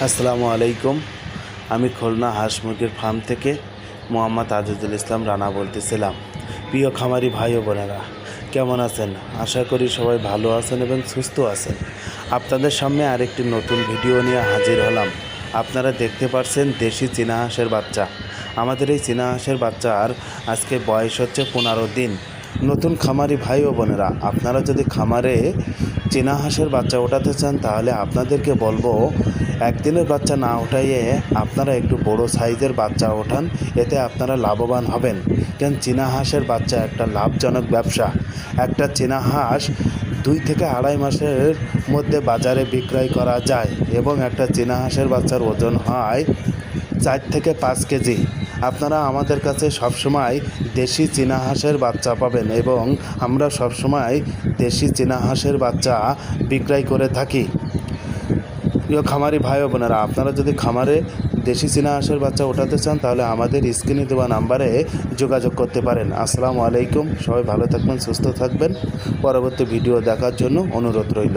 আসসালামু আলাইকুম। আমি খুলনা হাঁস মুরগির ফার্ম থেকে মোহাম্মদ আজিজুল ইসলাম রানা বলতেছিলাম। প্রিয় খামারি ভাই ও বোনেরা, কেমন আছেন? আশা করি সবাই ভালো আছেন এবং সুস্থ আছেন। আপনাদের সামনে আরেকটি নতুন ভিডিও নিয়ে হাজির হলাম। আপনারা দেখতে পাচ্ছেন দেশি চীনা হাঁসের বাচ্চা। আমাদের এই চীনা হাঁসের বাচ্চার আজকে বয়স হচ্ছে 15 দিন। নতুন খামারি ভাই ও বোনেরা, আপনারা যদি খামারে চীনা হাঁসের বাচ্চা ওঠাতে চান তাহলে আপনাদেরকে বলবো, একদিনের বাচ্চা না ওঠাইয়ে আপনারা একটু বড় সাইজের বাচ্চা ওঠান, এতে আপনারা লাভবান হবেন। কারণ চীনা হাঁসের বাচ্চা একটা লাভজনক ব্যবসা। একটা চীনা হাঁস 2 থেকে 2.5 মাসের মধ্যে বাজারে বিক্রয় করা যায় এবং একটা চীনা হাঁসের বাচ্চার ওজন হয় 4 থেকে 5 কেজি। আপনারা আমাদের কাছে সবসময় দেশি চীনা হাঁসের বাচ্চা পাবেন এবং আমরা সবসময় দেশি চীনা হাঁসের বাচ্চা বিক্রয় করে থাকি। প্রিয় খামারি ভাই ও বোনেরা, আপনারা যদি খামারে দেশি চীনা হাঁসের বাচ্চা ওঠাতে চান তাহলে আমাদের স্ক্রিনে দেওয়া নাম্বারে যোগাযোগ করতে পারেন। আসসালামু আলাইকুম। সবাই ভালো থাকবেন, সুস্থ থাকবেন। পরবর্তী ভিডিও দেখার জন্য অনুরোধ রইল।